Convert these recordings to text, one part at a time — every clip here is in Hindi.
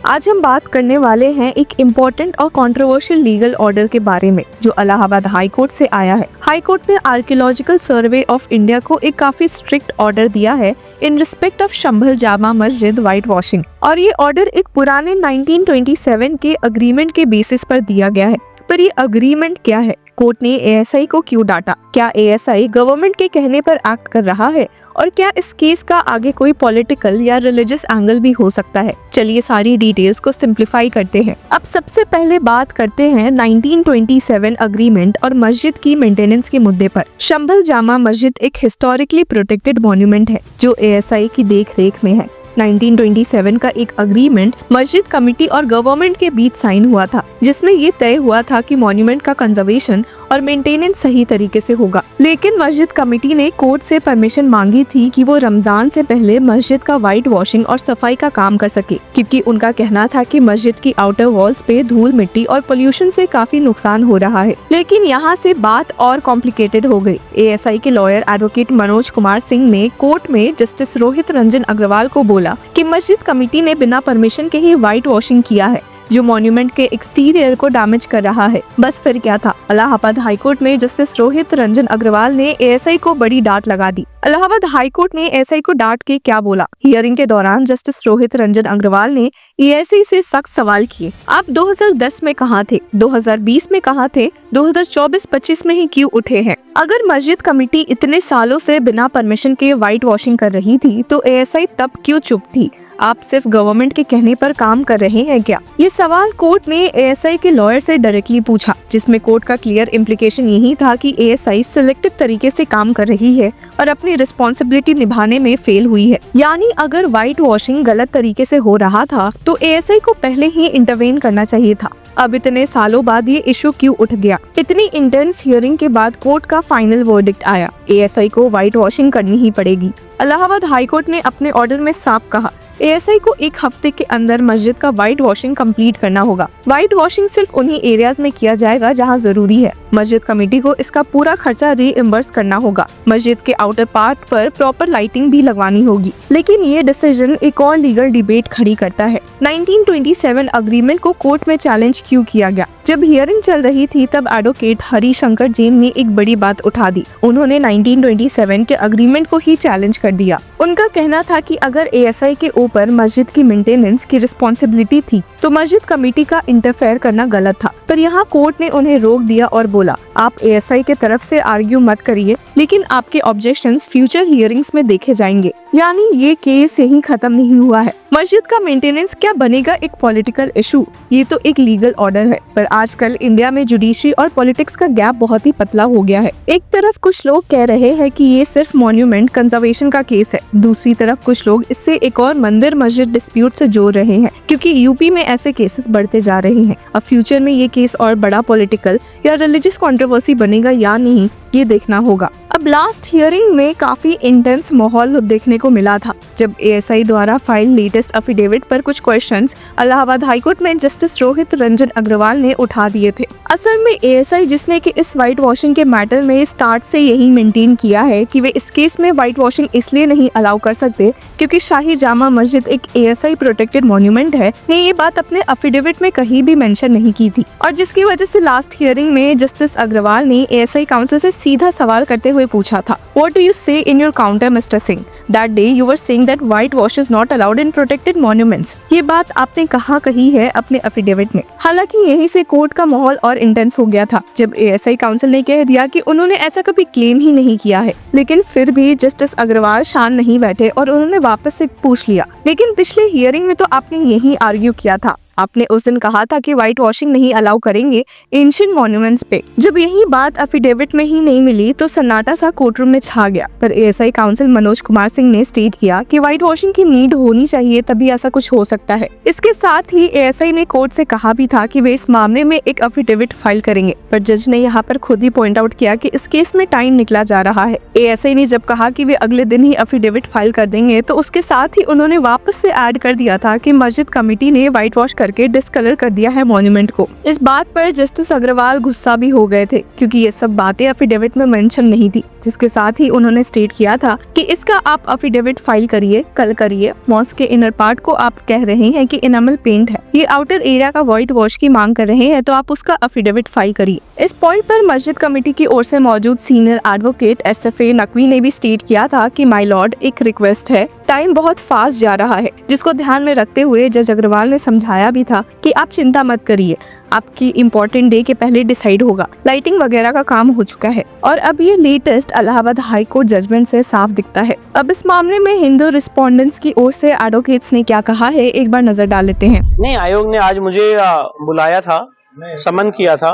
आज हम बात करने वाले हैं एक इम्पोर्टेंट और कंट्रोवर्शियल लीगल ऑर्डर के बारे में जो इलाहाबाद हाई कोर्ट से आया है। हाई कोर्ट ने आर्कियोलॉजिकल सर्वे ऑफ इंडिया को एक काफी स्ट्रिक्ट ऑर्डर दिया है in respect of Shambhal Jama Masjid white washing, और ये ऑर्डर एक पुराने 1927 के अग्रीमेंट के बेसिस पर दिया गया है। पर ये अग्रीमेंट क्या है? कोर्ट ने एएसआई को क्यों डांटा? क्या एएसआई गवर्नमेंट के कहने पर एक्ट कर रहा है? और क्या इस केस का आगे कोई पॉलिटिकल या रिलीजियस एंगल भी हो सकता है? चलिए सारी डिटेल्स को सिंप्लीफाई करते हैं। अब सबसे पहले बात करते हैं 1927 अग्रीमेंट और मस्जिद की मेंटेनेंस के मुद्दे पर। शंभल जामा मस्जिद एक हिस्टोरिकली प्रोटेक्टेड मॉन्यूमेंट है जो एएसआई की देखरेख में है। 1927 का एक अग्रीमेंट मस्जिद कमेटी और गवर्नमेंट के बीच साइन हुआ था, जिसमें ये तय हुआ था कि मॉन्यूमेंट का कंजर्वेशन और मेंटेनेंस सही तरीके से होगा। लेकिन मस्जिद कमेटी ने कोर्ट से परमिशन मांगी थी कि वो रमजान से पहले मस्जिद का व्हाइट वॉशिंग और सफाई का काम कर सके, क्योंकि उनका कहना था कि मस्जिद की आउटर वॉल्स पे धूल मिट्टी और पोल्यूशन से काफी नुकसान हो रहा है। लेकिन यहाँ से बात और कॉम्प्लिकेटेड हो गई। एएसआई के लॉयर एडवोकेट मनोज कुमार सिंह ने कोर्ट में जस्टिस रोहित रंजन अग्रवाल को बोला कि मस्जिद कमेटी ने बिना परमिशन के ही व्हाइट वॉशिंग किया है, जो मॉन्यूमेंट के एक्सटीरियर को डैमेज कर रहा है। बस फिर क्या था? इलाहाबाद हाई कोर्ट में जस्टिस रोहित रंजन अग्रवाल ने एएसआई को बड़ी डांट लगा दी। इलाहाबाद हाई कोर्ट ने एएसआई को डांट के क्या बोला? हियरिंग के दौरान जस्टिस रोहित रंजन अग्रवाल ने एएसआई से सख्त सवाल किए। आप 2010 में कहाँ थे? 2020 में कहाँ थे? 2024-25 में ही क्यों उठे हैं? अगर मस्जिद कमेटी इतने सालों से बिना परमिशन के व्हाइट वॉशिंग कर रही थी तो एएसआई तब क्यों चुप थी? आप सिर्फ गवर्नमेंट के कहने पर काम कर रहे हैं क्या? ये सवाल कोर्ट ने एएसआई के लॉयर से डायरेक्टली पूछा, जिसमें कोर्ट का क्लियर इम्प्लीकेशन यही था कि एएसआई सिलेक्टिव तरीके से काम कर रही है और अपनी रिस्पॉन्सिबिलिटी निभाने में फेल हुई है। यानी अगर व्हाइट वॉशिंग गलत तरीके से हो रहा था तो एएसआई को पहले ही इंटरवेन करना चाहिए था। अब इतने सालों बाद ये इशू क्यों उठ गया? इतनी इंटेंस हियरिंग के बाद कोर्ट का फाइनल वर्डिक्ट आया, एएसआई को व्हाइट वॉशिंग करनी ही पड़ेगी। इलाहाबाद हाई कोर्ट ने अपने ऑर्डर में साफ कहा, एएसआई को एक हफ्ते के अंदर मस्जिद का व्हाइट वॉशिंग कंप्लीट करना होगा। व्हाइट वॉशिंग सिर्फ उन्हीं एरियाज में किया जाएगा जहां जरूरी है। मस्जिद कमेटी को इसका पूरा खर्चा रीइंबर्स करना होगा। मस्जिद के आउटर पार्ट पर प्रॉपर लाइटिंग भी लगवानी होगी। लेकिन ये डिसीजन एक और लीगल डिबेट खड़ी करता है। 1927 अग्रीमेंट को कोर्ट में चैलेंज क्यों किया गया? जब हियरिंग चल रही थी तब एडवोकेट हरिशंकर जैन ने एक बड़ी बात उठा दी। उन्होंने 1927 के अग्रीमेंट को ही चैलेंज कर दिया। उनका कहना था कि अगर एएसआई के ऊपर मस्जिद की मेंटेनेंस की रिस्पॉन्सिबिलिटी थी तो मस्जिद कमेटी का इंटरफेयर करना गलत था। पर यहाँ कोर्ट ने उन्हें रोक दिया और बोला, आप एएसआई के तरफ से आर्ग्यू मत करिए, लेकिन आपके ऑब्जेक्शंस फ्यूचर हियरिंग्स में देखे जाएंगे। यानी ये केस यहीं खत्म नहीं हुआ है। मस्जिद का मेंटेनेंस क्या बनेगा एक पॉलिटिकल इशू? ये तो एक लीगल ऑर्डर है। पर आजकल इंडिया में जुडिशरी और पॉलिटिक्स का गैप बहुत ही पतला हो गया है। एक तरफ कुछ लोग कह रहे हैं कि ये सिर्फ मॉन्यूमेंट कंजर्वेशन का केस है, दूसरी तरफ कुछ लोग इससे एक और मंदिर मस्जिद डिस्प्यूट से जोड़ रहे हैं, क्योंकि यूपी में ऐसे केसेस बढ़ते जा रहे हैं। अब फ्यूचर में ये केस और बड़ा पॉलिटिकल या रिलीजियस कंट्रोवर्सी बनेगा या नहीं, ये देखना होगा। अब लास्ट हियरिंग में काफी इंटेंस माहौल देखने को मिला था, जब एएसआई द्वारा फाइल लेटेस्ट एफिडेविट पर कुछ क्वेश्चंस इलाहाबाद हाईकोर्ट में जस्टिस रोहित रंजन अग्रवाल ने उठा दिए थे। असल में एएसआई जिसने कि इस व्हाइट वॉशिंग के मैटर में स्टार्ट से यही मेंटेन किया है कि वे इस केस में व्हाइट वॉशिंग इसलिए नहीं अलाउ कर सकते क्योंकि शाही जामा मस्जिद एक एएसआई प्रोटेक्टेड मॉन्यूमेंट है, ने ये बात अपने एफिडेविट में कहीं भी मेंशन नहीं की थी। और जिसकी वजह से लास्ट हियरिंग में जस्टिस अग्रवाल ने एएसआई काउंसिल से सीधा सवाल करते हुए पूछा था, What do you say in your counter, Mr. Singh? That day you were saying that whitewash is not allowed in protected monuments. ये बात आपने कहाँ कही है अपने एफिडेविट में? हालांकि यहीं से कोर्ट का माहौल और इंटेंस हो गया था जब एएसआई काउंसिल ने कह दिया कि उन्होंने ऐसा कभी क्लेम ही नहीं किया है। लेकिन फिर भी जस्टिस अग्रवाल शांत नहीं बैठे और उन्होंने वापस से पूछ लिया, लेकिन पिछले हियरिंग में तो आपने यही आर्ग्यू किया था। आपने उस दिन कहा था कि व्हाइट वॉशिंग नहीं अलाउ करेंगे एंशिएंट मॉन्यूमेंट्स पे। जब यही बात एफिडेविट में ही नहीं मिली तो सन्नाटा सा कोर्टरूम में छा गया। पर एएसआई काउंसिल मनोज कुमार सिंह ने स्टेट किया कि व्हाइट वॉशिंग की नीड होनी चाहिए, तभी ऐसा कुछ हो सकता है। इसके साथ ही एएसआई ने कोर्ट से कहा भी था कि वे इस मामले में एक एफिडेविट फाइल करेंगे। पर जज ने यहाँ पर खुद ही पॉइंट आउट किया कि इस केस में टाइम निकला जा रहा है। एएसआई ने जब कहा कि वे अगले दिन ही एफिडेविट फाइल कर देंगे तो उसके साथ ही उन्होंने वापस से ऐड कर दिया था कि मस्जिद कमेटी ने व्हाइट वॉश करके डिसकलर कर दिया है मॉन्यूमेंट को। इस बात पर जस्टिस अग्रवाल गुस्सा भी हो गए थे क्योंकि ये सब बातें एफिडेविट में मेंशन नहीं थी, जिसके साथ ही उन्होंने स्टेट किया था कि इसका आप एफिडेविट फाइल करिए, कल करिए। मॉस्क के इनर पार्ट को आप कह रहे हैं कि इनामल पेंट है, ये आउटर एरिया का व्हाइट वॉश की मांग कर रहे हैं, तो आप उसका एफिडेविट फाइल करिए। इस पॉइंट पर मस्जिद कमेटी की ओर से मौजूद सीनियर एडवोकेट SFA नकवी ने भी स्टेट किया था कि माय लॉर्ड, एक रिक्वेस्ट है, टाइम बहुत फास्ट जा रहा है, जिसको ध्यान में रखते हुए जज अग्रवाल ने समझाया भी था कि आप चिंता मत करिए, आपकी इम्पोर्टेंट डे के पहले डिसाइड होगा, लाइटिंग वगैरह का काम हो चुका है। और अब ये latest Allahabad high court judgement से साफ दिखता है। अब इस मामले में हिंदू रिस्पोंडेंट्स की ओर से एडवोकेट्स ने क्या कहा है, एक बार नजर डाल लेते हैं। नहीं, आयोग ने आज मुझे बुलाया था, समन किया था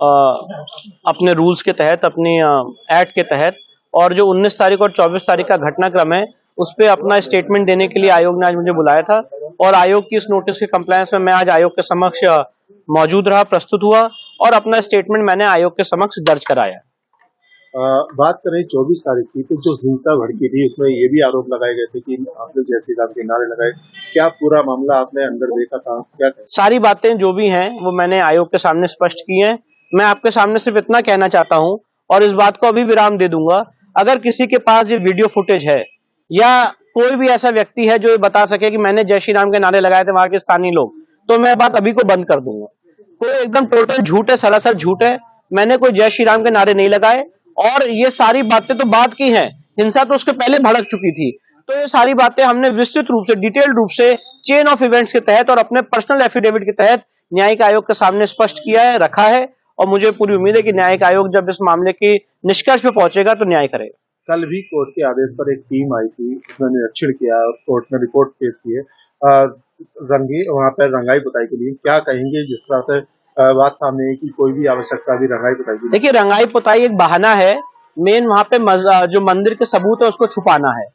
अपने रूल्स के तहत, अपनी एक्ट के तहत, और जो 19 तारीख और 24 तारीख का घटनाक्रम है उस पे अपना स्टेटमेंट देने के लिए आयोग ने आज मुझे बुलाया था। और आयोग की इस नोटिस के कंप्लायंस में मैं आज आयोग के समक्ष मौजूद रहा, प्रस्तुत हुआ और अपना स्टेटमेंट मैंने आयोग के समक्ष दर्ज कराया। बात करें 24 तारीख की, तो जो हिंसा भड़की थी उसमें ये भी आरोप लगाए गए थे कि आपने जय श्री राम के नारे लगाए, क्या पूरा मामला आपने अंदर देखा था? क्या सारी बातें जो भी हैं वो मैंने आयोग के सामने स्पष्ट की हैं। मैं आपके सामने सिर्फ इतना कहना चाहता हूं और इस बात को अभी विराम दे दूंगा, अगर किसी के पास ये वीडियो फुटेज है या कोई भी ऐसा व्यक्ति है जो ये बता सके कि मैंने जय श्री राम के नारे लगाए थे वहां के स्थानीय लोग, तो मैं बात अभी को बंद कर दूंगा। कोई एकदम टोटल झूठ है, सरासर झूठ है, मैंने कोई जय श्री राम के नारे नहीं लगाए। और ये सारी बातें तो बात की हैं, हिंसा तो उसके पहले भड़क चुकी थी। तो ये सारी बातें हमने विस्तृत रूप से, डिटेल्ड रूप से, चेन ऑफ इवेंट्स के तहत और अपने पर्सनल एफिडेविट के तहत न्यायिक आयोग के सामने स्पष्ट किया है, रखा है। और मुझे पूरी उम्मीद है कि न्यायिक आयोग जब इस मामले की निष्कर्ष पे पहुंचेगा तो न्याय करेगा। कल भी कोर्ट के आदेश पर एक टीम आई थी, उसने निरीक्षण किया और कोर्ट में रिपोर्ट पेश की है वहां पर रंगाई पुताई के लिए। क्या कहेंगे जिस तरह से बात सामने है कि कोई भी आवश्यकता भी रंगाई पुताई की? देखिए, रंगाई पुताई एक बहाना है, मेन वहां पे जो मंदिर के सबूत है उसको छुपाना है।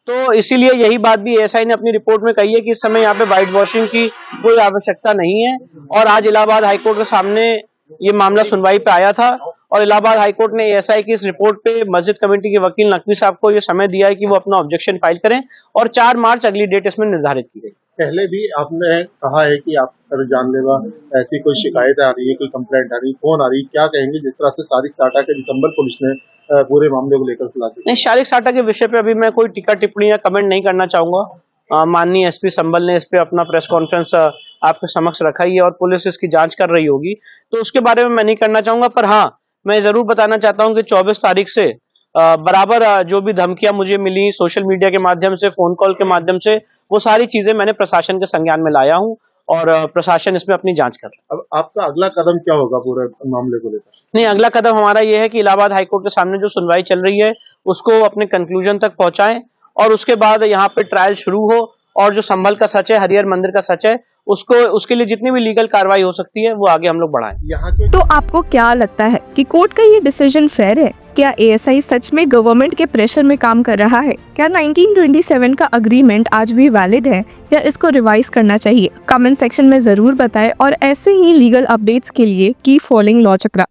तो इसीलिए यही बात भी एएसआई ने अपनी रिपोर्ट में कही है कि इस समय यहाँ पे व्हाइट वॉशिंग की कोई आवश्यकता नहीं है। और आज इलाहाबाद हाईकोर्ट के सामने ये मामला सुनवाई पे आया था और इलाहाबाद हाईकोर्ट ने एएसआई की इस रिपोर्ट पे मस्जिद कमेटी के वकील नकवी साहब को ये समय दिया है कि वो अपना ऑब्जेक्शन फाइल करें और 4 मार्च अगली डेट इसमें निर्धारित की गई। पहले भी आपने कहा है कि आप पर जानलेवा ऐसी कोई शिकायत आ रही है, कोई कंप्लेंट आ रही है, कौन आ रही है, क्या कहेंगे जिस तरह से सारिक साटा के दिसंबर पुलिस ने पूरे मामले को लेकर खुलासा? नहीं, सारिक साटा के विषय पे अभी मैं कोई टीका टिप्पणी या कमेंट नहीं करना चाहूंगा। माननीय एसपी संभल ने इस पे अपना प्रेस कॉन्फ्रेंस आपके समक्ष रखा ही है और पुलिस इसकी जांच कर रही होगी, तो उसके बारे में मैं नहीं करना चाहूंगा। पर हाँ, मैं जरूर बताना चाहता हूं कि 24 तारीख से बराबर जो भी धमकियां मुझे मिली सोशल मीडिया के माध्यम से, फोन कॉल के माध्यम से, वो सारी चीजें मैंने प्रशासन के संज्ञान में लाया हूं और प्रशासन इसमें अपनी जांच कर रहा है। अब आपका अगला कदम क्या होगा पूरे मामले को लेकर? नहीं, अगला कदम हमारा ये है कि इलाहाबाद हाईकोर्ट के सामने जो सुनवाई चल रही है उसको अपने कंक्लूजन तक पहुंचाएं और उसके बाद यहाँ पे ट्रायल शुरू हो और जो संभल का सच है, हरिहर मंदिर का सच है, उसके लिए जितनी भी लीगल कार्रवाई हो सकती है वो आगे हम लोग बढ़ाएं। यहाँ के तो आपको क्या लगता है कि कोर्ट का ये डिसीजन फेयर है? क्या एएसआई सच में गवर्नमेंट के प्रेशर में काम कर रहा है? क्या 1927 का अग्रीमेंट आज भी वैलिड है या इसको रिवाइज करना चाहिए? कमेंट सेक्शन में जरूर बताएं और ऐसे ही लीगल अपडेट्स के लिए कीप फॉलोइंग लॉ चक्रा।